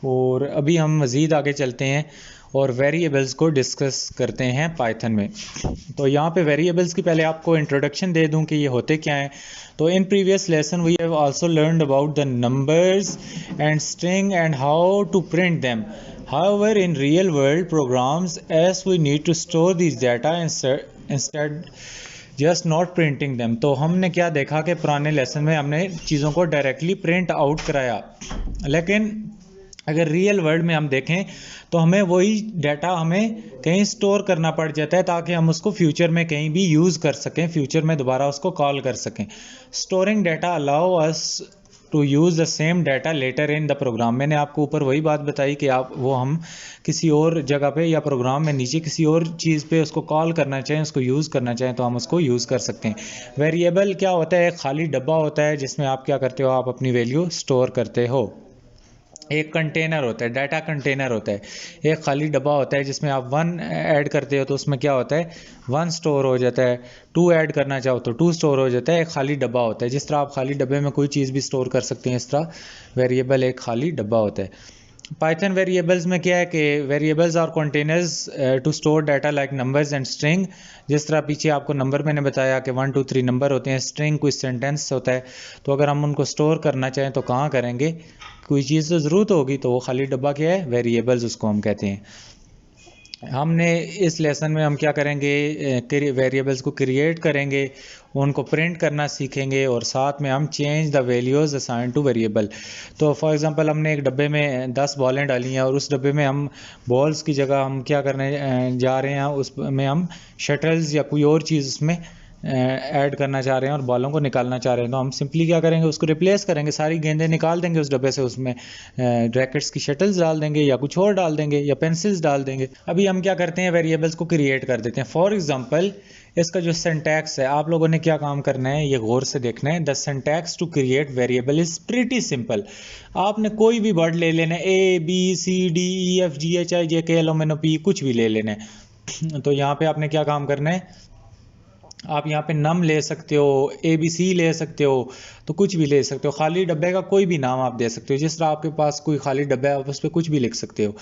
और अभी हम मज़ीद आगे चलते हैं और वेरिएबल्स को डिस्कस करते हैं पाइथन में। तो यहाँ पे वेरिएबल्स की पहले आपको इंट्रोडक्शन दे दूँ कि ये होते क्या हैं। तो in previous lesson we have also learned about the numbers and string and how to print them. However, in real world programs, as we need to store these data instead just not printing them। तो हमने क्या देखा कि पुराने lesson में हमने चीज़ों को डायरेक्टली प्रिंट आउट कराया, लेकिन अगर रियल वर्ल्ड में हम देखें तो हमें वही डाटा हमें कहीं स्टोर करना पड़ जाता है ताकि हम उसको फ्यूचर में कहीं भी यूज़ कर सकें, फ्यूचर में दोबारा उसको कॉल कर सकें। Storing data allow us to use the same data later in the program. मैंने आपको ऊपर वही बात बताई कि आप वो हम किसी और जगह पे या प्रोग्राम में नीचे किसी और चीज़ पे उसको कॉल करना चाहें, उसको यूज़ करना चाहें तो हम उसको यूज़ कर सकते हैं। वेरिएबल क्या होता है? खाली डब्बा होता है जिसमें आप क्या करते हो, आप अपनी वैल्यू स्टोर करते हो। एक कंटेनर होता है, डाटा कंटेनर होता है, एक खाली डब्बा होता है जिसमें आप 1 ऐड करते हो तो उसमें क्या होता है, 1 स्टोर हो जाता है। 2 ऐड करना चाहो तो 2 स्टोर हो जाता है। एक खाली डब्बा होता है, जिस तरह आप खाली डब्बे में कोई चीज़ भी स्टोर कर सकते हैं, इस तरह वेरिएबल एक खाली डब्बा होता है। पाइथन वेरिएबल्स में क्या है कि वेरिएबल्स और containers to store data like numbers and string. जिस तरह पीछे आपको नंबर मैंने बताया कि 1 2 3 नंबर होते हैं, स्ट्रिंग कोई सेंटेंस होता है। तो अगर हम उनको स्टोर करना चाहें तो कहाँ करेंगे, कोई चीज़ तो ज़रूरत होगी, तो वो खाली डब्बा क्या है, वेरिएबल्स उसको हम कहते हैं। हमने इस लेसन में हम क्या करेंगे, वेरिएबल्स को क्रिएट करेंगे, उनको प्रिंट करना सीखेंगे और साथ में हम change the values assign two variable. तो फॉर एग्जांपल हमने एक डब्बे में 10 बॉलें डाली हैं और उस डब्बे में हम बॉल्स की जगह हम क्या करने जा रहे हैं, उसमें हम शटल्स या कोई और चीज़ उसमें ऐड करना चाह रहे हैं और बॉलों को निकालना चाह रहे हैं। तो हम सिंपली क्या करेंगे, उसको रिप्लेस करेंगे, सारी गेंदें निकाल देंगे उस डब्बे से, उसमें रैकेट्स की शटल्स डाल देंगे या कुछ और डाल देंगे या पेंसिल्स डाल देंगे। अभी हम क्या करते हैं, वेरिएबल्स को क्रिएट कर देते हैं। फॉर एग्जांपल इसका जो सिंटैक्स है, आप लोगों ने क्या काम करना है, ये गौर से देखना है। The syntax to create variable is pretty simple. आपने कोई भी वर्ड ले लेना है, ABCDEFGHIJKLMNOP, कुछ भी ले लेना है। तो यहाँ पे आपने क्या काम करना है, आप यहाँ पे नम ले सकते हो, ABC ले सकते हो, तो कुछ भी ले सकते हो। खाली डब्बे का कोई भी नाम आप दे सकते हो, जिस तरह आपके पास कोई खाली डब्बा है आप उस पर कुछ भी लिख सकते हो,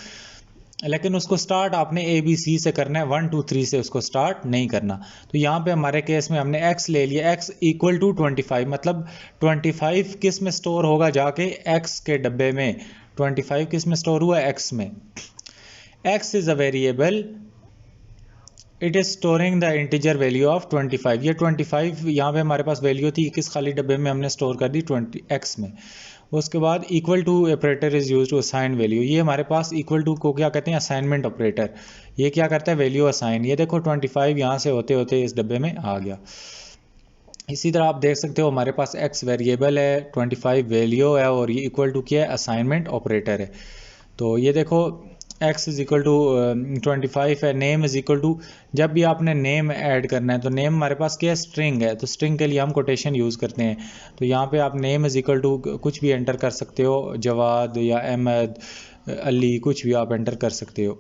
लेकिन उसको स्टार्ट आपने ABC से करना है, 1 2 3 से उसको स्टार्ट नहीं करना। तो यहाँ पे हमारे केस में हमने x ले लिया, x इक्वल टू 25, मतलब 25 किस में स्टोर होगा, जाके x के डब्बे में। 25 किस में स्टोर हुआ, x में। x is a variable, it is storing the integer value of 25। ये 25 यहाँ पे हमारे पास वैल्यू थी, किस खाली डब्बे में हमने स्टोर कर दी, 20x में। उसके बाद equal to operator is use to assign value. ये हमारे पास इक्वल टू को क्या कहते हैं, असाइनमेंट ऑपरेटर। ये क्या करता है, वैल्यू असाइन। ये देखो 25 यहाँ से होते होते इस डब्बे में आ गया। इसी तरह आप देख सकते हो हमारे पास x वेरिएबल है, 25 वैल्यू है और ये इक्वल टू क्या है, असाइनमेंट ऑपरेटर है। तो ये देखो x इज इक्वल टू 25 है, नेम इज इक्वल टू, जब भी आपने नेम ऐड करना है तो नेम हमारे पास क्या है, स्ट्रिंग है, तो स्ट्रिंग के लिए हम कोटेशन यूज़ करते हैं। तो यहाँ पे आप नेम इज इक्वल टू कुछ भी एंटर कर सकते हो, जवाद या अहमद, अली, कुछ भी आप एंटर कर सकते हो।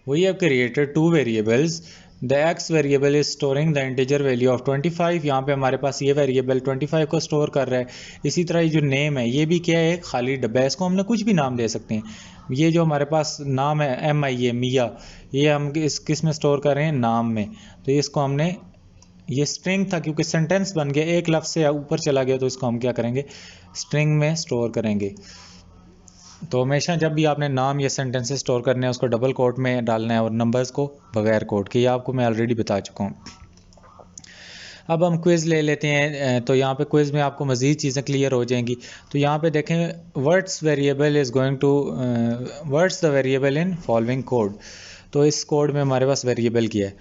We have created 2 variables. The x variable is storing the integer value of 25। यहाँ पे हमारे पास ये वेरिएबल 25 को स्टोर कर रहा है। इसी तरह ये जो नेम है, ये भी क्या है, खाली डब्बा है, इसको हमने कुछ भी नाम दे सकते हैं। ये जो हमारे पास नाम है MIA, मिया, ये हम इस किस में स्टोर कर रहे हैं, नाम में। तो इसको हमने, ये स्ट्रिंग था क्योंकि सेंटेंस बन गया, एक लफ्ज़ से ऊपर चला गया, तो इसको हम क्या करेंगे, स्ट्रिंग में स्टोर करेंगे। तो हमेशा जब भी आपने नाम या सेंटेंसेस स्टोर करने हैं उसको डबल कोट में डालना है और नंबर्स को बगैर कोट के। ये आपको मैं ऑलरेडी बता चुका हूँ। अब हम क्विज़ ले लेते हैं। तो यहाँ पे क्विज़ में आपको मज़ीद चीज़ें क्लियर हो जाएंगी। तो यहाँ पे देखें, words variable is going to words the variable in following code. तो इस कोड में हमारे पास वेरिएबल क्या है,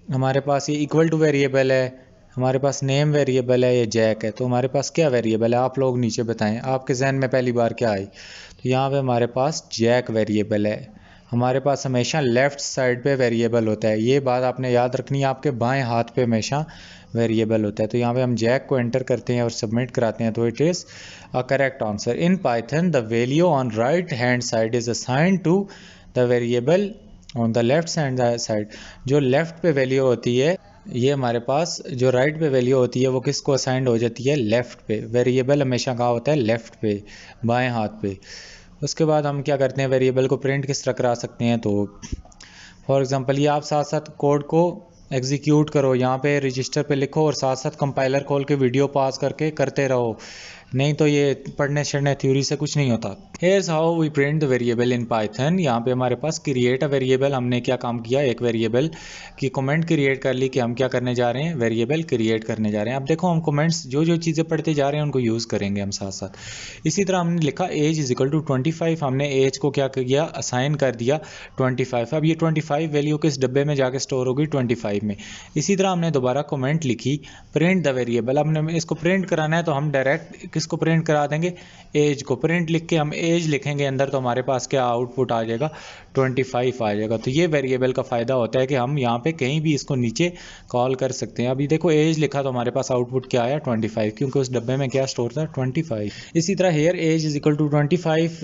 हमारे पास ये इक्वल टू वेरिएबल है, हमारे पास नेम वेरिएबल है, ये जैक है। तो हमारे पास क्या वेरिएबल है, आप लोग नीचे बताएं, आपके जहन में पहली बार क्या आई। तो यहाँ पे हमारे पास जैक वेरिएबल है। हमारे पास हमेशा लेफ़्ट साइड पे वेरिएबल होता है, ये बात आपने याद रखनी है, आपके बाएं हाथ पे हमेशा वेरिएबल होता है। तो यहाँ पे हम जैक को एंटर करते हैं और सबमिट कराते हैं, तो it is a correct answer. In Python the value on right hand side is assigned to the variable on the left hand side. जो लेफ़्ट पे वैल्यू होती है, ये हमारे पास जो राइट पे वैल्यू होती है वो किसको असाइंड हो जाती है, लेफ़्ट पे। वेरिएबल हमेशा कहाँ होता है, लेफ़्ट पे, बाएं हाथ पे। उसके बाद हम क्या करते हैं, वेरिएबल को प्रिंट किस तरह करा सकते हैं। तो फॉर एग्जांपल ये आप साथ साथ कोड को एग्जीक्यूट करो, यहाँ पे रजिस्टर पे लिखो और साथ साथ कंपाइलर खोल के वीडियो पास करके करते रहो, नहीं तो ये पढ़ने छढ़ने थ्योरी से कुछ नहीं होता। Here's how we print the variable in Python. यहाँ पे हमारे पास क्रिएट अ वेरिएबल, हमने क्या काम किया, एक वेरिएबल की कमेंट क्रिएट कर ली कि हम क्या करने जा रहे हैं, वेरिएबल क्रिएट करने जा रहे हैं। अब देखो हम कमेंट्स जो जो चीज़ें पढ़ते जा रहे हैं उनको यूज़ करेंगे हम साथ साथ। इसी तरह हमने लिखा एज इज इक्वल टू 25, हमने एज को क्या किया, असाइन कर दिया 25। अब ये 25 वैल्यू किस डब्बे में जाके स्टोर होगी, 25 में। इसी तरह हमने दोबारा कमेंट लिखी प्रिंट द वेरिएबल। अब हमने इसको प्रिंट कराना है तो हम डायरेक्ट किसको प्रिंट करा देंगे, एज को। प्रिंट लिख के हम एज लिखेंगे अंदर तो हमारे पास क्या आउटपुट आ जाएगा, 25 आ जाएगा। तो ये वेरिएबल का फ़ायदा होता है कि हम यहाँ पे कहीं भी इसको नीचे कॉल कर सकते हैं। अभी देखो एज लिखा तो हमारे पास आउटपुट क्या आया, 25, क्योंकि उस डब्बे में क्या स्टोर था, 25। इसी तरह here age is equal to 25,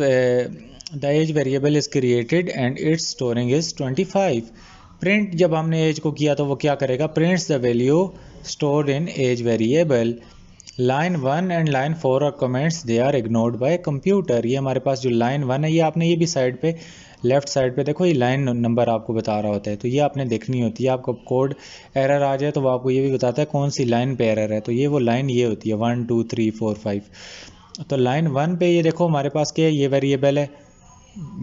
the age variable is created and it's storing is 25। Print जब हमने एज को किया तो वो क्या करेगा, prints the value stored in age variable. Line 1 and line 4 और comments they are ignored by computer. ये हमारे पास जो लाइन 1 है, ये आपने ये भी साइड पे लेफ्ट साइड पे देखो, ये लाइन नंबर आपको बता रहा होता है, तो ये आपने देखनी होती है। आपको कोड एरर आ जाए तो वो आपको ये भी बताता है कौन सी लाइन पे एरर है, तो ये वो लाइन ये होती है 1 2 3 4 5। तो लाइन 1 पे ये देखो हमारे पास क्या है, ये वेरिएबल है,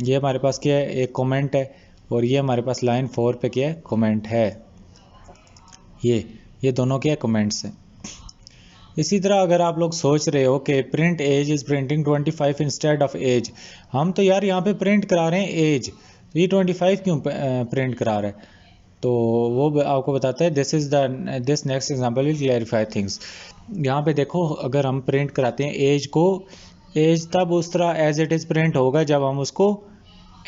ये हमारे पास क्या है, एक कमेंट है, और ये हमारे पास लाइन 4 पे क्या है, कमेंट है। ये दोनों क्या कमेंट्स हैं। इसी तरह अगर आप लोग सोच रहे हो कि print age is printing 25 instead of age, हम तो यार यहाँ पे प्रिंट करा रहे हैं एज, तो ये 25 क्यों प्रिंट करा रहा है, तो वो आपको बताता है this next example will clarify things. यहाँ पे देखो अगर हम प्रिंट कराते हैं एज को, एज तब उस तरह एज इट इज़ प्रिंट होगा जब हम उसको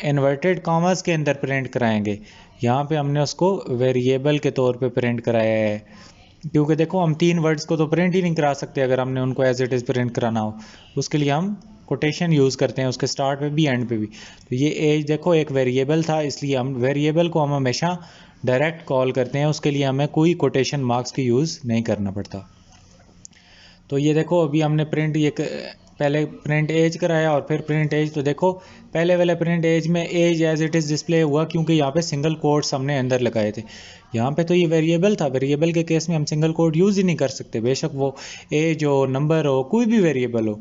इन्वर्टेड कॉमर्स के अंदर प्रिंट कराएंगे। यहाँ पे हमने उसको वेरिएबल के तौर पे प्रिंट कराया है, क्योंकि देखो हम 3 वर्ड्स को तो प्रिंट ही नहीं करा सकते अगर हमने उनको एज इट इज़ प्रिंट कराना हो, उसके लिए हम कोटेशन यूज़ करते हैं उसके स्टार्ट पे भी एंड पे भी। तो ये एज देखो एक वेरिएबल था, इसलिए हम वेरिएबल को हम हमेशा डायरेक्ट कॉल करते हैं, उसके लिए हमें कोई कोटेशन मार्क्स की यूज़ नहीं करना पड़ता। तो ये देखो अभी हमने प्रिंट ये पहले प्रिंट एज कराया और फिर प्रिंट एज, तो देखो पहले वाले प्रिंट एज में age age it is display हुआ क्योंकि यहाँ पे सिंगल कोट्स हमने अंदर लगाए थे। यहाँ पे तो ये वेरिएबल था, वेरिएबल के केस में हम सिंगल कोट यूज़ ही नहीं कर सकते, बेशक वो एज हो, नंबर हो, कोई भी वेरिएबल हो।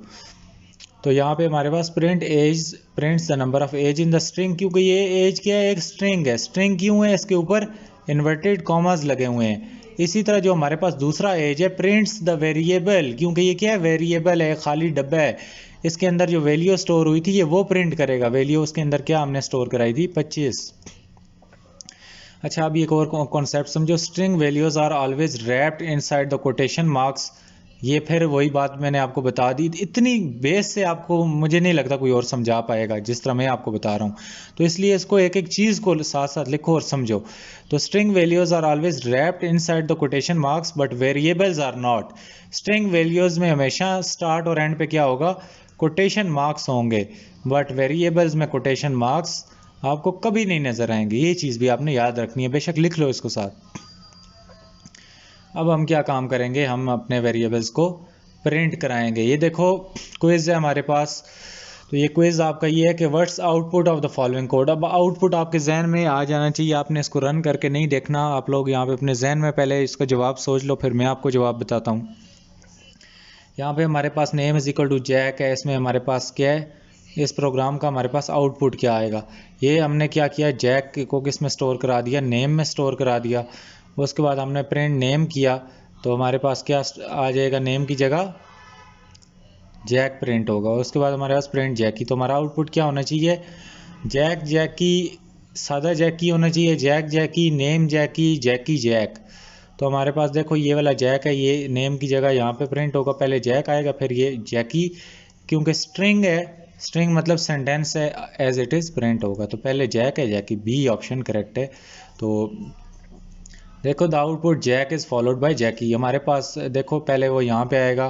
तो यहाँ पे हमारे पास print age prints the number of age in the string, क्योंकि ये एज क्या है, एक स्ट्रिंग है। स्ट्रिंग क्यों है, इसके ऊपर इन्वर्टेड कॉमास लगे हुए हैं। इसी तरह जो हमारे पास दूसरा एज है प्रिंट्स द वेरिएबल, क्योंकि ये क्या है, वेरिएबल है, खाली डब्बा है, इसके अंदर जो वैल्यू स्टोर हुई थी ये वो प्रिंट करेगा। वैल्यू उसके अंदर क्या हमने स्टोर कराई थी, 25। अच्छा अभी एक और कॉन्सेप्ट समझो, string values are always wrapped inside the quotation marks. ये फिर वही बात मैंने आपको बता दी, इतनी बेस से आपको मुझे नहीं लगता कोई और समझा पाएगा जिस तरह मैं आपको बता रहा हूँ, तो इसलिए इसको एक एक चीज़ को साथ साथ लिखो और समझो। तो string values are always wrapped inside the quotation marks but variables are not. String values में हमेशा स्टार्ट और एंड पे क्या होगा, कोटेशन मार्क्स होंगे, बट वेरिएबल्स में कोटेशन मार्क्स आपको कभी नहीं नजर आएंगे। ये चीज़ भी आपने याद रखनी है, बेशक लिख लो इसको साथ। अब हम क्या काम करेंगे, हम अपने वेरिएबल्स को प्रिंट कराएंगे। ये देखो क्विज है हमारे पास, तो ये क्विज आपका ये है कि what's output of the following code. अब आउटपुट आपके जहन में आ जाना चाहिए, आपने इसको रन करके नहीं देखना। आप लोग यहाँ पे अपने जहन में पहले इसका जवाब सोच लो, फिर मैं आपको जवाब बताता हूँ। यहाँ पे हमारे पास name is equal to Jack है, इसमें हमारे पास क्या है, इस प्रोग्राम का हमारे पास आउटपुट क्या आएगा। ये हमने क्या किया, जैक को किस में स्टोर करा दिया, नेम में स्टोर करा दिया। उसके बाद हमने प्रिंट नेम किया तो हमारे पास क्या आ जाएगा, नेम की जगह जैक प्रिंट होगा। उसके बाद हमारे पास प्रिंट जैकी, तो हमारा आउटपुट क्या होना चाहिए, जैक जैकी, सादा जैकी होना चाहिए, जैक जैकी, नेम जैकी, जैकी जैक। तो हमारे पास देखो ये वाला जैक है, ये नेम की जगह यहाँ पे प्रिंट होगा, पहले जैक आएगा फिर ये जैकी, क्योंकि स्ट्रिंग है, स्ट्रिंग मतलब सेंटेंस है, एज इट इज़ प्रिंट होगा। तो पहले जैक है, जैकी, बी ऑप्शन करेक्ट है। तो देखो the output Jack is followed by Jackie. हमारे पास देखो पहले वो यहाँ पे आएगा,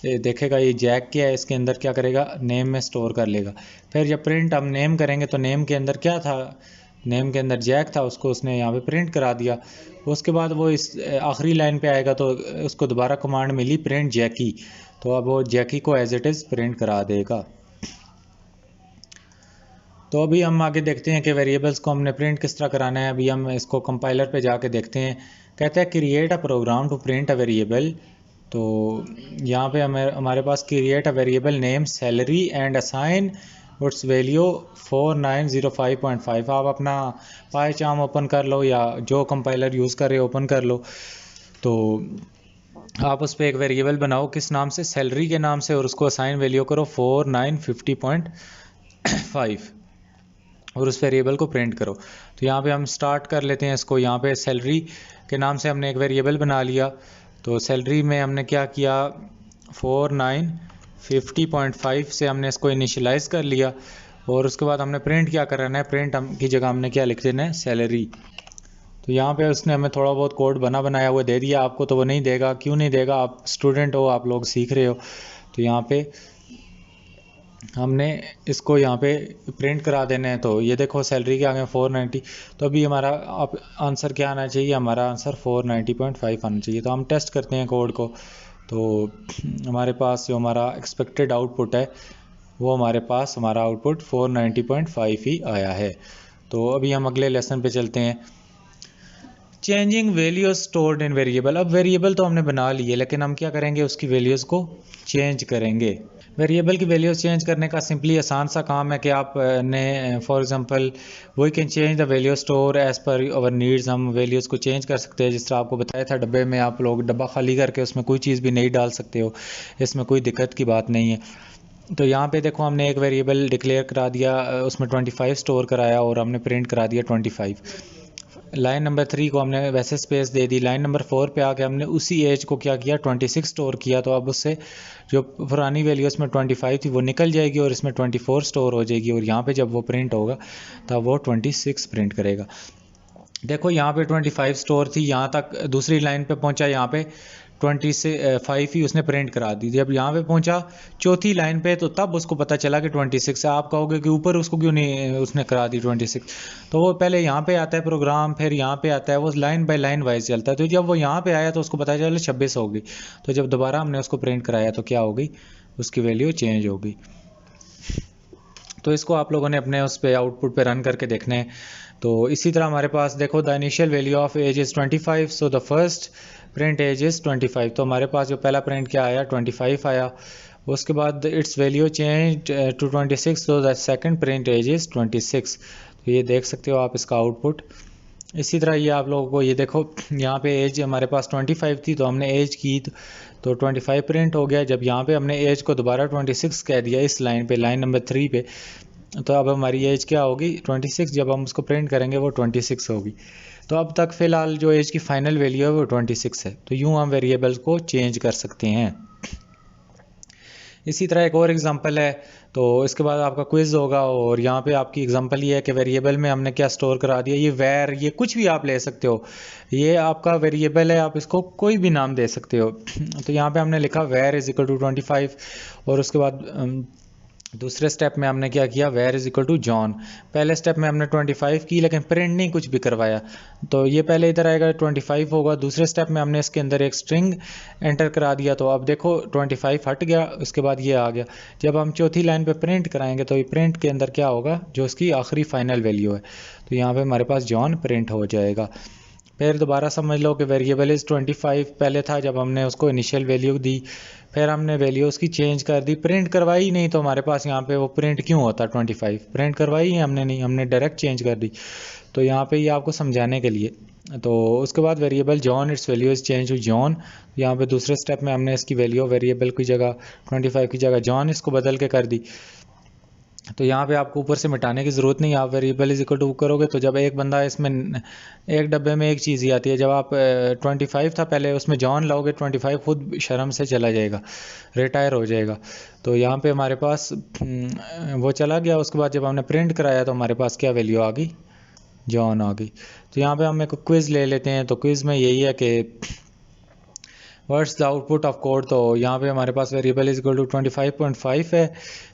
देखेगा ये जैक क्या है, इसके अंदर क्या करेगा, नेम में स्टोर कर लेगा। फिर जब प्रिंट हम नेम करेंगे तो नेम के अंदर क्या था, नेम के अंदर जैक था, उसको उसने यहाँ पे प्रिंट करा दिया। उसके बाद वो इस आखिरी लाइन पे आएगा तो उसको दोबारा कमांड मिली प्रिंट जैकी, तो अब वो जैकी को एज इट इज़ प्रिंट करा देगा। तो अभी हम आगे देखते हैं कि वेरिएबल्स को हमने प्रिंट किस तरह कराना है। अभी हम इसको कंपाइलर पे जाके देखते हैं। कहता है create a program to print a variable. तो यहाँ पे हमारे पास create a variable name salary and assign its value 4905.5। आप अपना पायचार्म ओपन कर लो या जो कंपाइलर यूज़ कर रहे हो ओपन कर लो। तो आप उस पर एक वेरिएबल बनाओ किस नाम से, सैलरी के नाम से, और उसको असाइन वैल्यू करो 4950.5 और उस वेरिएबल को प्रिंट करो। तो यहाँ पे हम स्टार्ट कर लेते हैं इसको। यहाँ पे सैलरी के नाम से हमने एक वेरिएबल बना लिया। तो सैलरी में हमने क्या किया, 4950.5 से हमने इसको इनिशियलाइज़ कर लिया और उसके बाद हमने प्रिंट क्या करना है, प्रिंट की जगह हमने क्या लिख देना है, सैलरी। तो यहाँ पे उसने हमें थोड़ा बहुत कोड बनाया हुआ दे दिया। आपको तो वो नहीं देगा, क्यों नहीं देगा, आप स्टूडेंट हो, आप लोग सीख रहे हो। तो यहाँ पे हमने इसको यहाँ पे प्रिंट करा देना है। तो ये देखो सैलरी के आगे 490। तो अभी हमारा आंसर क्या आना चाहिए, हमारा आंसर 490.5 आना चाहिए। तो हम टेस्ट करते हैं कोड को। तो हमारे पास जो हमारा एक्सपेक्टेड आउटपुट है वो हमारा आउटपुट 490.5 ही आया है। तो अभी हम अगले लेसन पे चलते हैं। Changing values stored in variable. अब वेरिएबल तो हमने बना ली है, लेकिन हम क्या करेंगे, उसकी वैल्यूज़ को चेंज करेंगे। वेरिएबल की वैल्यूज़ चेंज करने का सिंपली आसान सा काम है कि आपने for example we can change the value store as per our needs. हम वैल्यूज़ को चेंज कर सकते हैं। जिस तरह आपको बताया था डब्बे में, आप लोग डब्बा खाली करके उसमें कोई चीज़ भी नहीं डाल सकते हो, इसमें कोई दिक्कत की बात नहीं है। तो यहाँ पे देखो हमने एक वेरिएबल डिक्लेयर करा दिया, उसमें 25 स्टोर कराया और हमने प्रिंट करा दिया 25। लाइन नंबर 3 को हमने वैसे स्पेस दे दी। लाइन नंबर 4 पे आके हमने उसी एज को क्या किया, 26 स्टोर किया। तो अब उससे जो पुरानी वैल्यू इसमें 25 थी वो निकल जाएगी और इसमें 24 स्टोर हो जाएगी। और यहाँ पे जब वो प्रिंट होगा तब वो 26 प्रिंट करेगा। देखो यहाँ पे 25 स्टोर थी, यहाँ तक दूसरी लाइन पे पहुँचा, यहाँ पे 25 ही उसने प्रिंट करा दी। जब यहाँ पे पहुँचा चौथी लाइन पे तो तब उसको पता चला कि 26 है। आप कहोगे कि ऊपर उसको क्यों नहीं उसने करा दी 26। तो वो पहले यहाँ पे आता है प्रोग्राम, फिर यहाँ पे आता है, वो लाइन बाय लाइन वाइज चलता है। तो जब वो यहाँ पे आया तो उसको पता चला 26 हो गई। तो जब दोबारा हमने उसको प्रिंट कराया तो क्या हो गई, उसकी वैल्यू चेंज हो गई। तो इसको आप लोगों ने अपने उस पर आउटपुट पे रन करके देखना है। तो इसी तरह हमारे पास देखो the initial value of age is 25, so the first print age is 25। तो हमारे पास जो पहला प्रिंट क्या आया, 25 आया। उसके बाद its value change to 26, so the second print age is 26। तो ये देख सकते हो आप इसका आउटपुट। इसी तरह ये आप लोगों को ये देखो यहाँ पे एज हमारे पास 25 थी तो हमने एज की तो 25 प्रिंट हो गया। जब यहाँ पे हमने एज को दोबारा 26 कह दिया इस लाइन पे, लाइन नंबर 3 पे, तो अब हमारी एज क्या होगी, 26। जब हम उसको प्रिंट करेंगे वो 26 होगी। तो अब तक फ़िलहाल जो एज की फ़ाइनल वैल्यू है वो 26 है। तो यूँ हम वेरिएबल्स को चेंज कर सकते हैं। इसी तरह एक और एग्जांपल है। तो इसके बाद आपका क्विज़ होगा और यहाँ पे आपकी एग्जांपल ये है कि वेरिएबल में हमने क्या स्टोर करा दिया। ये वैर, ये कुछ भी आप ले सकते हो, ये आपका वेरिएबल है, आप इसको कोई भी नाम दे सकते हो। तो यहाँ पे हमने लिखा वैर इज इक्वल टू 25 और उसके बाद दूसरे स्टेप में हमने क्या किया, where is equal to John. पहले स्टेप में हमने 25 की लेकिन प्रिंट नहीं कुछ भी करवाया। तो ये पहले इधर आएगा 25 होगा। दूसरे स्टेप में हमने इसके अंदर एक स्ट्रिंग एंटर करा दिया। तो अब देखो 25 हट गया, उसके बाद ये आ गया। जब हम चौथी लाइन पे प्रिंट कराएंगे तो ये प्रिंट के अंदर क्या होगा, जो उसकी आखिरी फाइनल वैल्यू है। तो यहाँ पे हमारे पास जॉन प्रिंट हो जाएगा। फिर दोबारा समझ लो कि वेरिएबल इज़ 25 पहले था जब हमने उसको इनिशियल वैल्यू दी, फिर हमने वैल्यू उसकी चेंज कर दी, प्रिंट करवाई नहीं। तो हमारे पास यहाँ पे वो प्रिंट क्यों होता 25, प्रिंट करवाई ही हमने नहीं, हमने डायरेक्ट चेंज कर दी। तो यहाँ पे ये आपको समझाने के लिए। तो उसके बाद variable John its value is change to John. यहाँ पे दूसरे स्टेप में हमने इसकी वैल्यू वेरिएबल की जगह 25 की जगह जॉन इसको बदल के कर दी। तो यहाँ पे आपको ऊपर से मिटाने की ज़रूरत नहीं, आप वेरिएबल इज इक्वल टू करोगे तो जब एक बंदा इसमें एक डब्बे में एक चीज़ ही आती है। जब आप 25 था पहले, उसमें जॉन लाओगे 25 खुद शर्म से चला जाएगा, रिटायर हो जाएगा। तो यहाँ पे हमारे पास वो चला गया। उसके बाद जब हमने प्रिंट कराया तो हमारे पास क्या वैल्यू आ गई, जॉन आ गई। तो यहाँ पे हम एक क्विज़ ले लेते हैं। तो क्विज़ में यही है कि what's the output of code, तो यहाँ पे हमारे पास वेरिएबल इज इक्वल टू 25.5 है।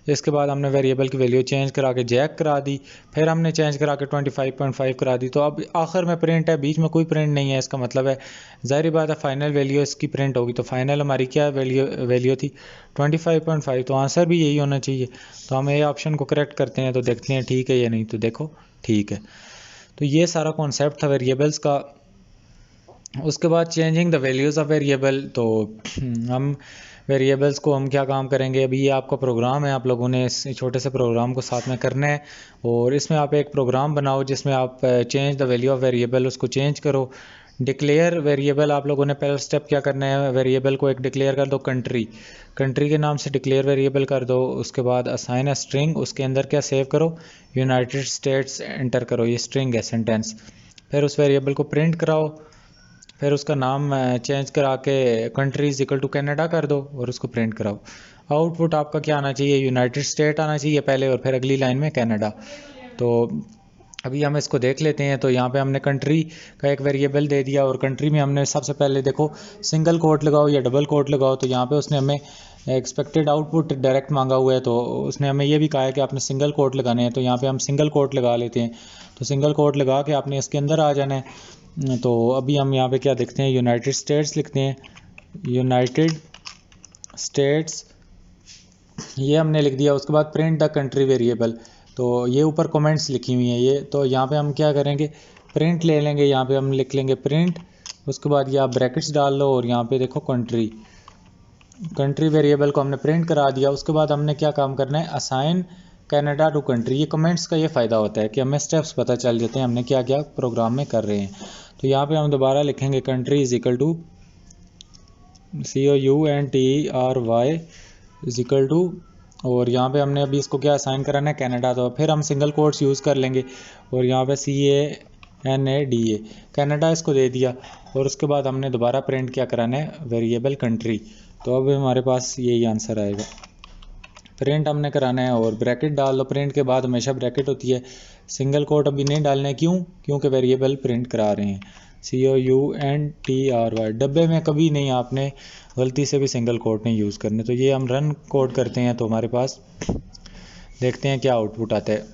इसके बाद हमने वेरिएबल की वैल्यू चेंज करा के जैक करा दी, फिर हमने चेंज करा के 25.5 करा दी। तो अब आखिर में प्रिंट है, बीच में कोई प्रिंट नहीं है। इसका मतलब है ज़ाहिर बात है फाइनल वैल्यू इसकी प्रिंट होगी। तो फाइनल हमारी क्या वैल्यू थी 25.5, तो आंसर भी यही होना चाहिए। तो हम ये ऑप्शन को करेक्ट करते हैं, तो देखते हैं ठीक है या नहीं। तो देखो ठीक है। तो ये सारा कॉन्सेप्ट था वेरिएबल्स का। उसके बाद changing the values of variable, तो हम वेरिएबल्स को हम क्या काम करेंगे। अभी ये आपका प्रोग्राम है, आप लोगों ने इस छोटे से प्रोग्राम को साथ में करना है, और इसमें आप एक प्रोग्राम बनाओ जिसमें आप change the value of variable उसको चेंज करो। डिक्लेयर वेरिएबल, आप लोगों ने पहला स्टेप क्या करना है, वेरिएबल को एक डिक्लेयर कर दो कंट्री के नाम से डिक्लेयर वेरिएबल कर दो। उसके बाद असाइन अ स्ट्रिंग, उसके अंदर क्या सेव करो, यूनाइटेड स्टेट्स एंटर करो, ये स्ट्रिंग है सेंटेंस। फिर उस वेरिएबल को प्रिंट कराओ, फिर उसका नाम चेंज करा के country is equal to Canada कर दो और उसको प्रिंट कराओ। आउटपुट आपका क्या आना चाहिए, यूनाइटेड स्टेट आना चाहिए पहले, और फिर अगली लाइन में कनाडा। तो अभी हम इसको देख लेते हैं। तो यहाँ पे हमने कंट्री का एक वेरिएबल दे दिया, और कंट्री में हमने सबसे पहले देखो सिंगल कोट लगाओ या डबल कोट लगाओ। तो यहाँ पे उसने हमें एक्सपेक्टेड आउटपुट डायरेक्ट मांगा हुआ है, तो उसने हमें ये भी कहा है कि आपने सिंगल कोट लगाने हैं। तो यहाँ पे हम सिंगल कोट लगा लेते हैं। तो सिंगल कोट लगा के आपने इसके अंदर आ जाना है। तो अभी हम यहाँ पे क्या देखते हैं, यूनाइटेड स्टेट्स लिखते हैं, यूनाइटेड स्टेट्स, ये हमने लिख दिया। उसके बाद प्रिंट द कंट्री वेरिएबल, तो ये ऊपर कमेंट्स लिखी हुई हैं ये। तो यहाँ पे हम क्या करेंगे, प्रिंट ले लेंगे, यहाँ पे हम लिख लेंगे प्रिंट। उसके बाद ये आप ब्रैकेट्स डाल लो, और यहाँ पे देखो कंट्री वेरिएबल को हमने प्रिंट करा दिया। उसके बाद हमने क्या काम करना है, असाइन कनाडा टू कंट्री। ये कमेंट्स का ये फ़ायदा होता है कि हमें स्टेप्स पता चल जाते हैं हमने क्या क्या प्रोग्राम में कर रहे हैं। तो यहाँ पे हम दोबारा लिखेंगे country is equal to COUNTRY is equal to, और यहाँ पे हमने अभी इसको क्या असाइन कराना है, कनाडा। तो फिर हम सिंगल कोट्स यूज़ कर लेंगे, और यहाँ पे CANADA कनाडा इसको दे दिया। और उसके बाद हमने दोबारा प्रिंट क्या कराना है, वेरिएबल कंट्री। तो अब हमारे पास यही आंसर आएगा। प्रिंट हमने कराना है और ब्रैकेट डाल लो, प्रिंट के बाद हमेशा ब्रैकेट होती है, सिंगल कोट अभी नहीं डालना है। क्यों, क्योंकि वेरिएबल प्रिंट करा रहे हैं। COUNTRY, डब्बे में कभी नहीं आपने गलती से भी सिंगल कोट नहीं यूज़ करने। तो ये हम रन कोड करते हैं, तो हमारे पास देखते हैं क्या आउटपुट आता है।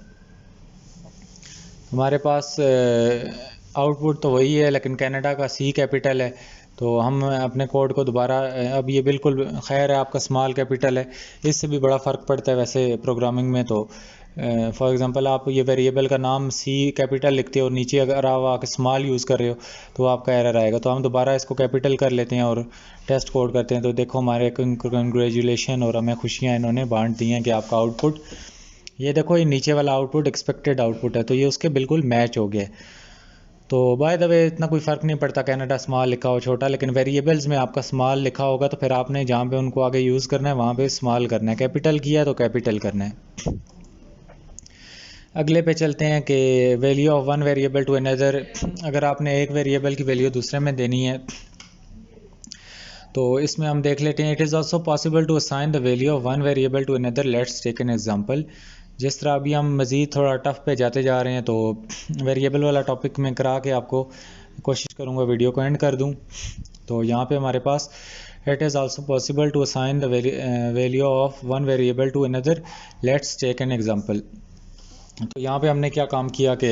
हमारे पास आउटपुट तो वही है, लेकिन कनाडा का C कैपिटल है। तो हम अपने कोड को दोबारा, अब ये बिल्कुल खैर है आपका स्मॉल कैपिटल है, इससे भी बड़ा फ़र्क पड़ता है वैसे प्रोग्रामिंग में। तो फॉर एग्जांपल आप ये वेरिएबल का नाम C कैपिटल लिखते हो और नीचे अगर आप आके स्मॉल यूज़ कर रहे हो तो आपका एरर आएगा। तो हम दोबारा इसको कैपिटल कर लेते हैं और टेस्ट कोड करते हैं। तो देखो हमारे कंग्रेचुलेशन, और हमें खुशियाँ इन्होंने बांट दी हैं कि आपका आउटपुट, ये देखो ये नीचे वाला आउटपुट एक्सपेक्टेड आउटपुट है, तो ये उसके बिल्कुल मैच हो गया। तो बाय द वे इतना कोई फ़र्क नहीं पड़ता कनाडा स्मॉल लिखा हो छोटा, लेकिन वेरिएबल्स में आपका स्मॉल लिखा होगा तो फिर आपने जहाँ पे उनको आगे यूज़ करना है वहाँ पे स्मॉल करना है, कैपिटल किया तो कैपिटल करना है। अगले पे चलते हैं कि value of one variable to another. अगर आपने एक वेरिएबल की वैल्यू दूसरे में देनी है तो इसमें हम देख लेते हैं, it is also possible to assign the value of one variable to another. Let's take an example. जिस तरह अभी हम मज़ीद थोड़ा टफ पे जाते जा रहे हैं, तो वेरिएबल वाला टॉपिक में करा के आपको कोशिश करूँगा वीडियो को एंड कर दूँ। तो यहाँ पे हमारे पास it is also possible to assign the value of one variable to another. Let's take an example. तो यहाँ पे हमने क्या काम किया कि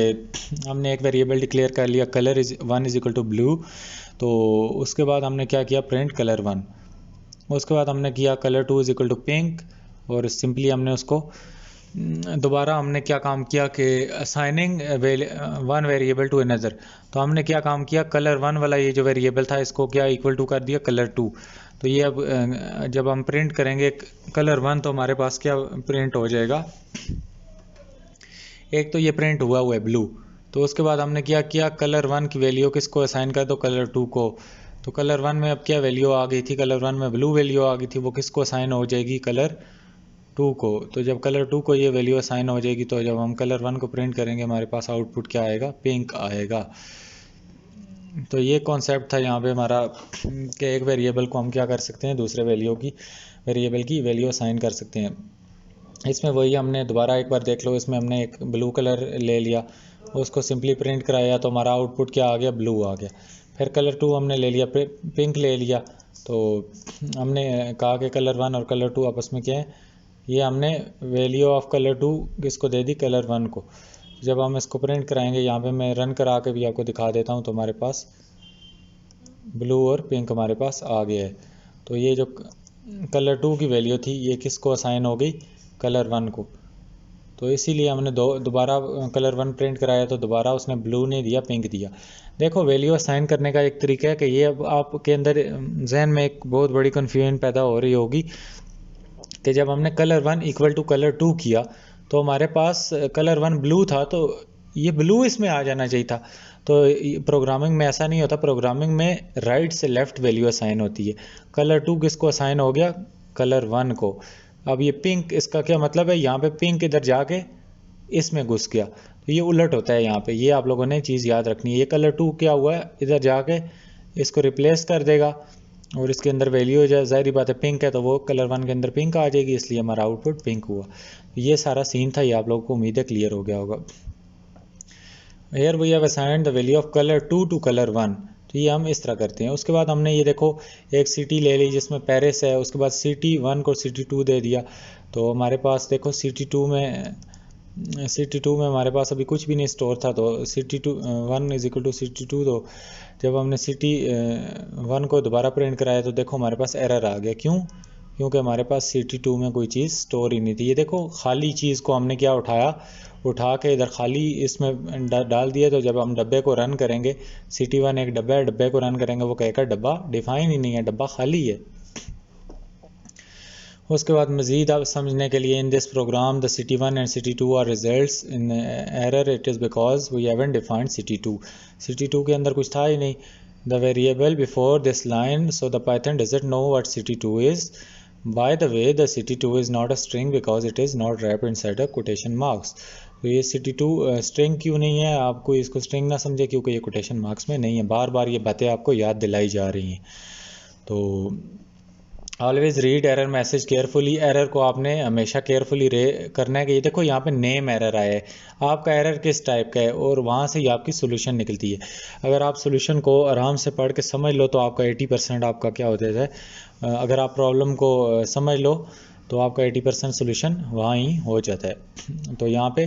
हमने एक वेरिएबल डिक्लेयर कर लिया, colour is one is equal to blue. तो उसके बाद हमने क्या किया, प्रिंट कलर वन। उसके बाद हमने किया colour two is equal to pink, और सिंपली हमने उसको दोबारा हमने क्या काम किया कि assigning one variable to another. तो हमने क्या काम किया, कलर वन वाला ये जो वेरिएबल था इसको क्या इक्वल टू कर दिया कलर टू। तो ये अब जब हम प्रिंट करेंगे कलर वन तो हमारे पास क्या प्रिंट हो जाएगा, एक तो ये प्रिंट हुआ है ब्लू। तो उसके बाद हमने क्या किया, कलर वन की वैल्यू किसको असाइन कर दो, कलर टू को। तो कलर वन में अब क्या वैल्यू आ गई थी, कलर वन में ब्लू वैल्यू आ गई थी, वो किसको असाइन हो जाएगी, कलर टू को। तो जब कलर टू को ये वैल्यू असाइन हो जाएगी तो जब हम कलर वन को प्रिंट करेंगे हमारे पास आउटपुट क्या आएगा, पिंक आएगा। तो ये कॉन्सेप्ट था यहाँ पे हमारा कि एक वेरिएबल को हम क्या कर सकते हैं, दूसरे वेरिएबल की वैल्यू असाइन कर सकते हैं। इसमें वही हमने दोबारा एक बार देख लो, इसमें हमने एक ब्लू कलर ले लिया, उसको सिंपली प्रिंट कराया तो हमारा आउटपुट क्या आ गया, ब्लू आ गया। फिर कलर 2 हमने ले लिया, पिंक ले लिया। तो हमने कहा कि कलर 1 और कलर 2 आपस में क्या है, ये हमने वैल्यू ऑफ कलर 2 किसको दे दी, कलर 1 को। जब हम इसको प्रिंट कराएंगे, यहाँ पे मैं रन करा के भी आपको दिखा देता हूँ, तो हमारे पास ब्लू और पिंक हमारे पास आ गया है। तो ये जो कलर 2 की वैल्यू थी ये किसको असाइन हो गई, कलर 1 को। तो इसीलिए हमने दोबारा कलर 1 प्रिंट कराया, तो दोबारा उसने ब्लू नहीं दिया, पिंक दिया। देखो वैल्यू असाइन करने का एक तरीका है कि ये अब आपके अंदर जहन में एक बहुत बड़ी कन्फ्यूजन पैदा हो रही होगी कि जब हमने कलर 1 इक्वल टू कलर 2 किया तो हमारे पास कलर 1 ब्लू था, तो ये ब्लू इसमें आ जाना चाहिए था। तो प्रोग्रामिंग में ऐसा नहीं होता, प्रोग्रामिंग में राइट से लेफ़्ट वैल्यू असाइन होती है। कलर 2 किसको असाइन हो गया, कलर 1 को। अब ये पिंक, इसका क्या मतलब है, यहाँ पे पिंक इधर जाके इसमें घुस गया, तो ये उलट होता है यहाँ पे। ये आप लोगों ने चीज़ याद रखनी है। ये कलर 2 क्या हुआ है, इधर जाके इसको रिप्लेस कर देगा और इसके अंदर वैल्यू जो ज़ाहिर बात है पिंक है, तो वो कलर 1 के अंदर पिंक आ जाएगी, इसलिए हमारा आउटपुट पिंक हुआ। ये सारा सीन था, ये आप लोगों को उम्मीद है क्लियर हो गया होगा। Here we have assigned the value of colour 2 to colour 1। तो ये हम इस तरह करते हैं। उसके बाद हमने ये देखो एक सिटी ले ली जिसमें पेरिस है, उसके बाद सिटी 1 को सिटी 2 दे दिया। तो हमारे पास देखो सिटी 2 में हमारे पास अभी कुछ भी नहीं स्टोर था, तो city 1 is equal to city 2। तो जब हमने सिटी 1 को दोबारा प्रिंट कराया तो देखो हमारे पास एरर आ गया। क्यों? क्योंकि हमारे पास सिटी 2 में कोई चीज़ स्टोर ही नहीं थी। ये देखो खाली चीज़ को हमने क्या उठा के इधर खाली इसमें डाल दिया। तो जब हम डब्बे को रन करेंगे, सिटी 1 एक डब्बा है, डब्बे को रन करेंगे, वो कहेगा डब्बा डिफाइन ही नहीं है, डब्बा खाली है। उसके बाद मज़ीद आप समझने के लिए, in this program the city 1 and city 2 are results in error, it is because we haven't defined city 2। City 2 के अंदर कुछ था ही नहीं, the variable before this line, so the Python doesn't know what city 2 is. By the way the city 2 is not a string because it is not wrapped inside a quotation marks. तो ये city 2 string क्यों नहीं है, आपको इसको string ना समझे क्योंकि ये कोटेशन मार्क्स में नहीं है। बार बार ये बातें आपको याद दिलाई जा रही हैं। तो always read error message carefully. Error को आपने हमेशा केयरफुली करना है कि ये देखो यहाँ पे नेम एरर आया है, आपका एरर किस टाइप का है, और वहाँ से ही आपकी सोल्यूशन निकलती है। अगर आप सोल्यूशन को आराम से पढ़ के समझ लो तो आपका 80% आपका क्या हो जाता है। अगर आप प्रॉब्लम को समझ लो तो आपका 80% सोल्यूशन वहाँ ही हो जाता है। तो यहाँ पे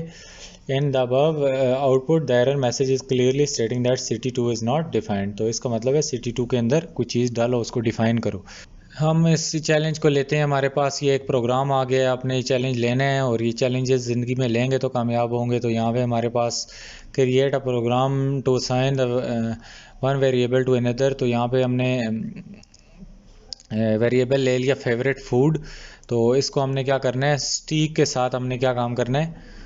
in the above output the error message is clearly stating that city 2 is not defined. तो इसका मतलब है सिटी 2 के अंदर कुछ चीज़ डालो, उसको डिफाइन करो। हम इस चैलेंज को लेते हैं, हमारे पास ये एक प्रोग्राम आ गया है, आपने ये चैलेंज लेना है और ये चैलेंजेस ज़िंदगी में लेंगे तो कामयाब होंगे। तो यहाँ पे हमारे पास create a program to assign the one variable to another. तो यहाँ पे हमने वेरिएबल ले लिया फेवरेट फूड। तो इसको हमने क्या करना है, स्टीक के साथ हमने क्या काम करना है,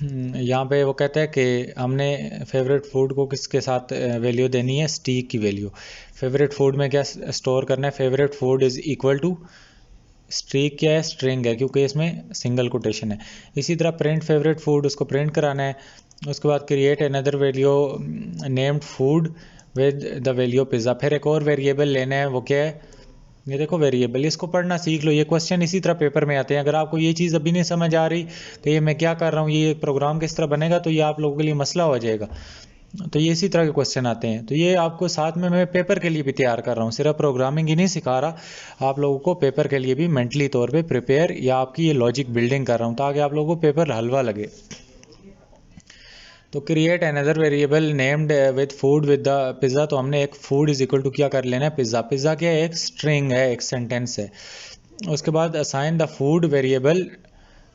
यहाँ पे वो कहता है कि हमने फेवरेट फूड को किसके साथ वैल्यू देनी है, स्टीक की वैल्यू। फेवरेट फूड में क्या स्टोर करना है, favourite food is equal to streak क्या है, स्ट्रिंग है, क्योंकि इसमें सिंगल कोटेशन है। इसी तरह प्रिंट फेवरेट फूड, उसको प्रिंट कराना है। उसके बाद create another value named food with the value pizza. फिर एक और वेरिएबल लेना है, वो क्या है, ये देखो वेरिएबल, इसको पढ़ना सीख लो। ये क्वेश्चन इसी तरह पेपर में आते हैं। अगर आपको ये चीज़ अभी नहीं समझ आ रही तो ये मैं क्या कर रहा हूँ, ये प्रोग्राम किस तरह बनेगा, तो ये आप लोगों के लिए मसला हो जाएगा। तो ये इसी तरह के क्वेश्चन आते हैं। तो ये आपको साथ में मैं पेपर के लिए भी तैयार कर रहा हूँ, सिर्फ प्रोग्रामिंग ही नहीं सिखा रहा, आप लोगों को पेपर के लिए भी मेंटली तौर पे प्रिपेयर या आपकी ये लॉजिक बिल्डिंग कर रहा हूँ ताकि आप लोगों को पेपर हलवा लगे। तो create another variable named with food with the pizza. तो हमने एक फूड इज इक्वल टू क्या कर लेना है, पिज़्ज़ा। पिज़्ज़ा क्या है, एक स्ट्रिंग है, एक सेंटेंस है। उसके बाद असाइन द फूड वेरिएबल।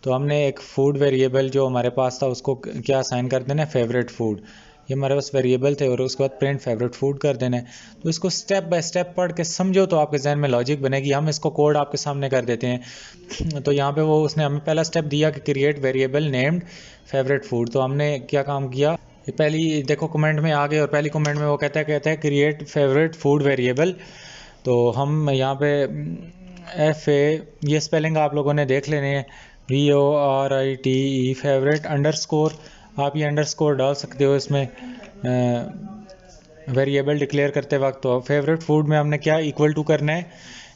तो हमने एक फूड वेरिएबल जो हमारे पास था उसको क्या असाइन कर देना है, फेवरेट फूड। ये हमारे पास वेरिएबल थे और उसके बाद प्रिंट फेवरेट फूड कर देना है। तो इसको स्टेप बाय स्टेप पढ़ के समझो तो आपके जहन में लॉजिक बनेगी। हम इसको कोड आपके सामने कर देते हैं। तो यहाँ पे वो उसने हमें पहला स्टेप दिया कि create variable named favourite food. तो हमने क्या काम किया, पहली देखो कमेंट में आ गए और पहली कमेंट में वो कहता है क्रिएट फेवरेट फूड वेरिएबल। तो हम यहाँ पे ये स्पेलिंग आप लोगों ने देख लेने हैं, VORITE फेवरेट अंडरस्कोर। आप ये अंडरस्कोर डाल सकते हो इसमें वेरिएबल डिक्लेयर करते वक्त। तो फेवरेट फूड में हमने क्या इक्वल टू करना है,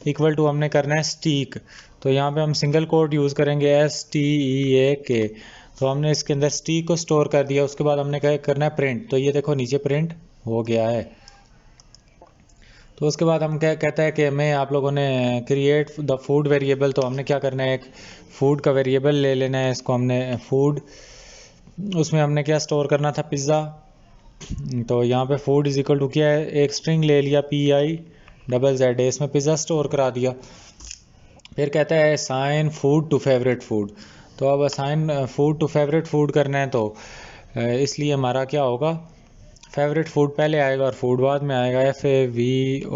इक्वल टू हमने करना है स्टीक। तो यहाँ पे हम सिंगल कोड यूज़ करेंगे STEAK। तो हमने इसके अंदर स्टीक को स्टोर कर दिया। उसके बाद हमने क्या करना है, प्रिंट। तो ये देखो नीचे प्रिंट हो गया है। तो उसके बाद हम क्या कहता है कि हमें आप लोगों ने क्रिएट द फूड वेरिएबल, तो हमने क्या करना है, एक फूड का वेरिएबल ले लेना है, इसको हमने फूड, उसमें हमने क्या स्टोर करना था, पिज़्ज़ा। तो यहाँ पे फूड इज इक्वल टू क्या है, एक स्ट्रिंग ले लिया PIZZA, इसमें पिज़्ज़ा स्टोर करा दिया। फिर कहता है assign food to favourite food, तो अब assign food to favourite food करना है, तो इसलिए हमारा क्या होगा, फेवरेट फूड पहले आएगा और फूड बाद में आएगा। FAVORITE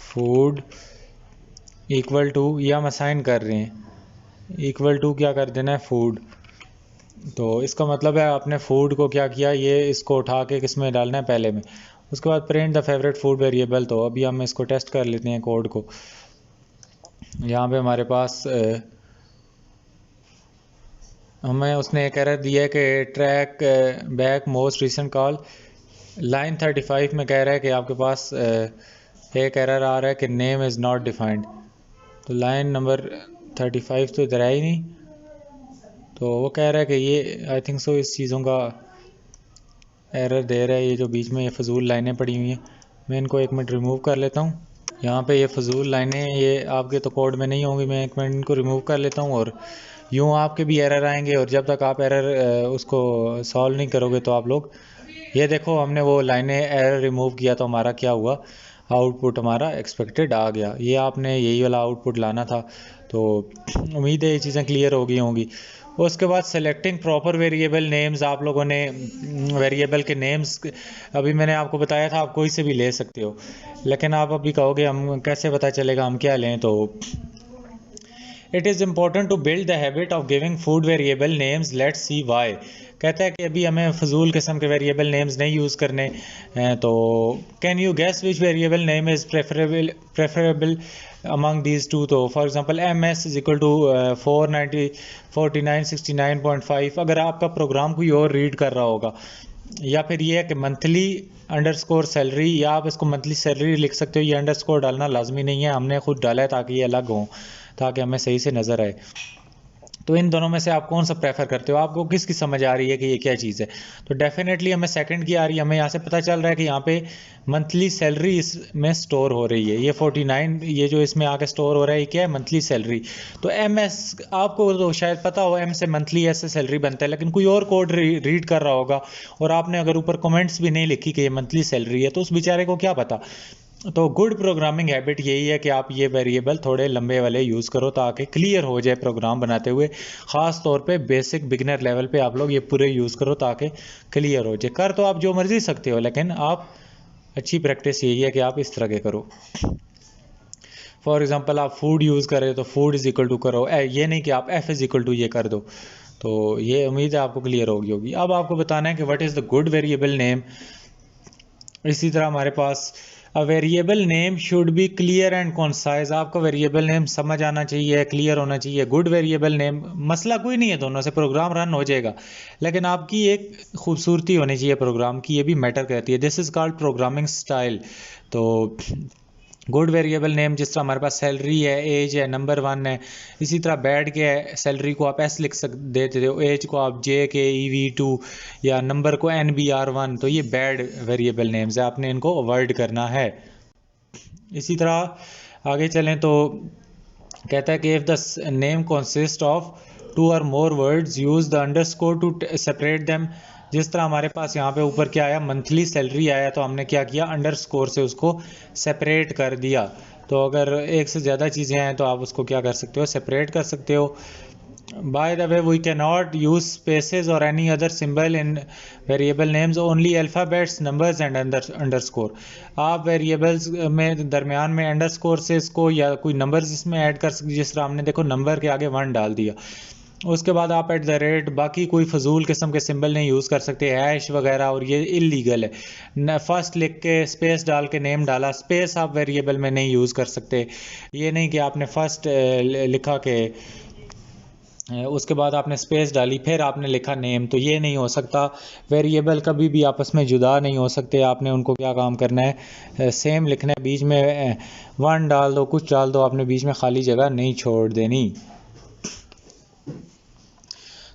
_फूड इक्वल टू, ये हम असाइन कर रहे हैं, इक्वल टू क्या कर देना है, फूड। तो इसका मतलब है आपने फूड को क्या किया, ये इसको उठा के किस में डालना है, पहले में। उसके बाद print the favourite food variable, तो अभी हम इसको टेस्ट कर लेते हैं कोड को। यहाँ पे हमारे पास हमें उसने एक एरर दिया है कि track back most recent call. Line 35 में कह रहा है कि आपके पास एक एरर आ रहा है कि नेम इज़ नॉट डिफाइंड। तो लाइन नंबर 35 तो इधर है ही नहीं, तो वो कह रहा है कि ये आई थिंक सो इस चीज़ों का एरर दे रहा है, ये जो बीच में ये फजूल लाइनें पड़ी हुई हैं। मैं इनको एक मिनट रिमूव कर लेता हूँ। यहाँ पे ये फजूल लाइनें ये आपके तो कोड में नहीं होंगी, मैं एक मिनट इनको रिमूव कर लेता हूँ। और यूँ आपके भी एरर आएंगे, और जब तक आप एरर उसको सॉल्व नहीं करोगे तो आप लोग, ये देखो हमने वो लाइनें एरर रिमूव किया तो हमारा क्या हुआ, आउटपुट हमारा एक्सपेक्टेड आ गया। ये आपने यही वाला आउटपुट लाना था। तो उम्मीद है ये चीज़ें क्लियर हो गई होंगी। उसके बाद सेलेक्टिंग प्रॉपर वेरिएबल नेम्स, आप लोगों ने वेरिएबल के नेम्स अभी मैंने आपको बताया था, आप कोई से भी ले सकते हो, लेकिन आप अभी कहोगे हम कैसे पता चलेगा हम क्या लें। तो it is important to build the habit of giving food variable names, let's see why. कहता है कि अभी हमें फजूल किस्म के वेरिएबल नेम्स नहीं यूज़ करने हैं। तो can you guess which variable name is preferable among these two. तो for example MS is equal to 4969.5, अगर आपका प्रोग्राम कोई और रीड कर रहा होगा, या फिर ये है कि मंथली अंडरस्कोर सैलरी, या आप इसको मंथली सैलरी लिख सकते हो। ये अंडरस्कोर डालना लाजमी नहीं है, हमने खुद डाला है ताकि ये अलग हो, ताकि हमें सही से नज़र आए। तो इन दोनों में से आप कौन सा प्रेफर करते हो, आपको किसकी समझ आ रही है कि ये क्या चीज़ है। तो डेफिनेटली हमें सेकंड की आ रही है। हमें यहाँ से पता चल रहा है कि यहाँ पे मंथली सैलरी इसमें स्टोर हो रही है। ये 49 ये जो इसमें आके स्टोर हो रहा है, ये क्या है, मंथली सैलरी। तो MS आपको तो शायद पता हो, M से मंथली, S से सैलरी बनता है, लेकिन कोई और कोड रीड कर रहा होगा और आपने अगर ऊपर कमेंट्स भी नहीं लिखी कि ये मंथली सैलरी है, तो उस बेचारे को क्या पता। तो गुड प्रोग्रामिंग हैबिट यही है कि आप ये वेरिएबल थोड़े लंबे वाले यूज़ करो ताकि क्लियर हो जाए प्रोग्राम बनाते हुए। ख़ास तौर पे बेसिक बिगनर लेवल पे आप लोग ये पूरे यूज़ करो ताकि क्लियर हो जाए। कर तो आप जो मर्ज़ी सकते हो, लेकिन आप अच्छी प्रैक्टिस यही है कि आप इस तरह के करो। फॉर एग्ज़ाम्पल आप फूड यूज़ करें तो फूड इज़ इक्वल टू करो, ये नहीं कि आप F इज़ इक्वल टू ये कर दो। तो ये उम्मीद है आपको क्लियर होगी। अब आपको बताना है कि what is the good variable name. इसी तरह हमारे पास a variable name should be clear and concise. आपका वेरिएबल नेम समझ आना चाहिए, क्लियर होना चाहिए। गुड वेरिएबल नेम, मसला कोई नहीं है, दोनों से प्रोग्राम रन हो जाएगा, लेकिन आपकी एक खूबसूरती होनी चाहिए प्रोग्राम की, ये भी मैटर करती है। This is called programming style. तो गुड वेरिएबल नेम, जिस तरह हमारे पास सैलरी है, एज है, नंबर 1 है, इसी तरह बैड के है, सैलरी को आप S लिख देते हो, एज को आप JKEV2 या नंबर को NBR1। तो ये बैड वेरिएबल नेम्स है, आपने इनको अवॉइड करना है। इसी तरह आगे चलें तो कहता है कि if the name consist of 2 और more words use the underscore two separate them. जिस तरह हमारे पास यहाँ पे ऊपर क्या आया, मंथली सैलरी आया, तो हमने क्या किया, अंडरस्कोर से उसको सेपरेट कर दिया। तो अगर एक से ज़्यादा चीज़ें हैं तो आप उसको क्या कर सकते हो, सेपरेट कर सकते हो। By the way we can not use spaces और any other symbol in variable names, only alphabets, numbers and underscore. आप वेरिएबल्स में दरमियान में अंडरस्कोर से इसको या कोई नंबर्स इसमें ऐड कर सकते, जिस तरह हमने देखो नंबर के आगे 1 डाल दिया। उसके बाद आप @ बाकी कोई फजूल किस्म के सिंबल नहीं यूज़ कर सकते, हैश वगैरह, और ये इलीगल है। फर्स्ट लिख के स्पेस डाल के नेम डाला, स्पेस आप वेरिएबल में नहीं यूज़ कर सकते। ये नहीं कि आपने फर्स्ट लिखा के उसके बाद आपने स्पेस डाली फिर आपने लिखा नेम, तो ये नहीं हो सकता। वेरिएबल कभी भी आपस में जुदा नहीं हो सकते। आपने उनको क्या काम करना है, सेम लिखना है, बीच में 1 डाल दो, कुछ डाल दो, आपने बीच में खाली जगह नहीं छोड़ देनी।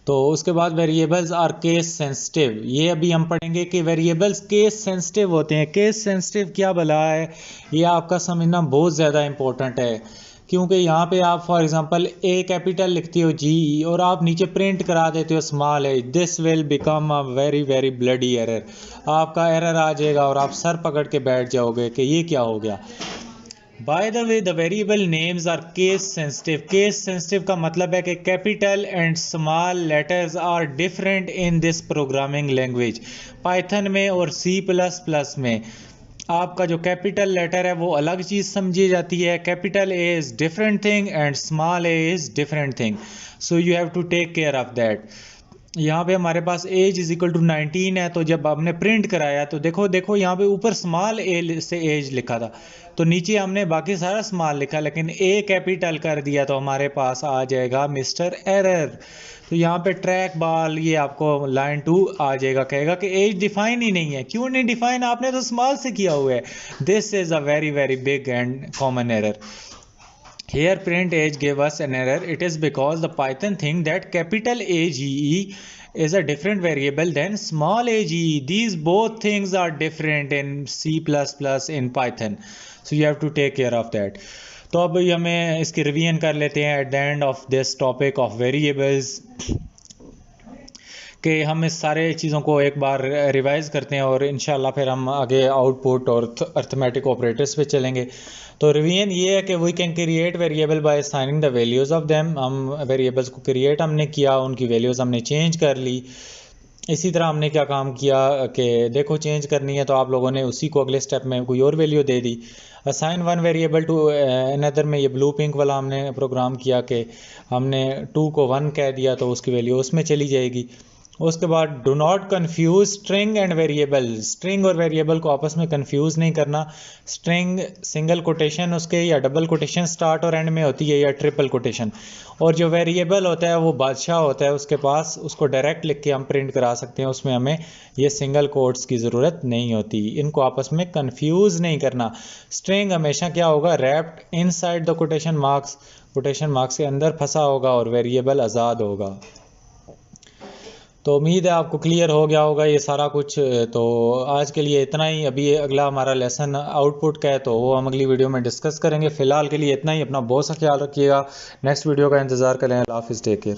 तो उसके बाद वेरिएबल्स आर केस सेंसिटिव, ये अभी हम पढ़ेंगे कि वेरिएबल्स केस सेंसिटिव होते हैं। केस सेंसिटिव क्या भला है, ये आपका समझना बहुत ज़्यादा इंपॉर्टेंट है, क्योंकि यहाँ पे आप फॉर एग्जांपल ए कैपिटल लिखते हो जी और आप नीचे प्रिंट करा देते हो स्मॉल है, this will become a very very bloody error. आपका एरर आ जाएगा और आप सर पकड़ के बैठ जाओगे कि ये क्या हो गया। By the way the variable names are case sensitive. Case sensitive का मतलब है कि capital and small letters are different in this programming language. Python में और C++ में आपका जो कैपिटल लेटर है वो अलग चीज़ समझी जाती है। Capital A is different thing and small A is different thing, so you have to take care of that. यहाँ पे हमारे पास एज इज इक्वल टू 19 है, तो जब हमने प्रिंट कराया तो देखो यहाँ पे ऊपर स्मॉल ए से एज लिखा था, तो नीचे हमने बाकी सारा स्मॉल लिखा, लेकिन ए कैपिटल कर दिया तो हमारे पास आ जाएगा मिस्टर एरर। तो यहाँ पे ट्रैक बॉल ये आपको लाइन 2 आ जाएगा, कहेगा कि एज डिफाइन ही नहीं है। क्यों नहीं डिफाइन, आपने तो स्मॉल से किया हुआ है। This is a very very big and common error. Here print age gave us an error. It is because the Python think that capital AGE is a different variable than small age. These both things are different in C++ in Python. So you have to take care of that. तो अब हमें इसकी revision कर लेते हैं at the end of this topic of variables, कि हम इस सारे चीज़ों को एक बार रिवाइज करते हैं और इंशाल्लाह फिर हम आगे आउटपुट और अर्थमेटिक ऑपरेटर्स पे चलेंगे। तो रिवीजन ये है कि we can create variable by assigning the values of them. हम वेरिएबल्स को क्रिएट हमने किया, उनकी वैल्यूज़ हमने चेंज कर ली। इसी तरह हमने क्या काम किया कि देखो चेंज करनी है तो आप लोगों ने उसी को अगले स्टेप में कोई और वैल्यू दे दी। Assign one variable to another में ये ब्लू पिंक वाला हमने प्रोग्राम किया कि हमने 2 को 1 कह दिया तो उसकी वैल्यू उसमें चली जाएगी। उसके बाद do not confuse string and variable. String और वेरिएबल को आपस में कन्फ्यूज़ नहीं करना। स्ट्रिंग सिंगल कोटेशन उसके या डबल कोटेशन स्टार्ट और एंड में होती है या ट्रिपल कोटेशन, और जो वेरिएबल होता है वो बादशाह होता है उसके पास, उसको डायरेक्ट लिख के हम प्रिंट करा सकते हैं, उसमें हमें ये सिंगल कोट्स की ज़रूरत नहीं होती। इनको आपस में कन्फ्यूज़ नहीं करना। स्ट्रिंग हमेशा क्या होगा, wrapped inside the quotation marks के अंदर फंसा होगा और वेरिएबल आज़ाद होगा। तो उम्मीद है आपको क्लियर हो गया होगा ये सारा कुछ। तो आज के लिए इतना ही। अभी अगला हमारा लेसन आउटपुट का है तो वो हम अगली वीडियो में डिस्कस करेंगे। फ़िलहाल के लिए इतना ही। अपना बहुत सा ख्याल रखिएगा। नेक्स्ट वीडियो का इंतज़ार करें। अल्लाह हाफ़िज़, टेक केयर।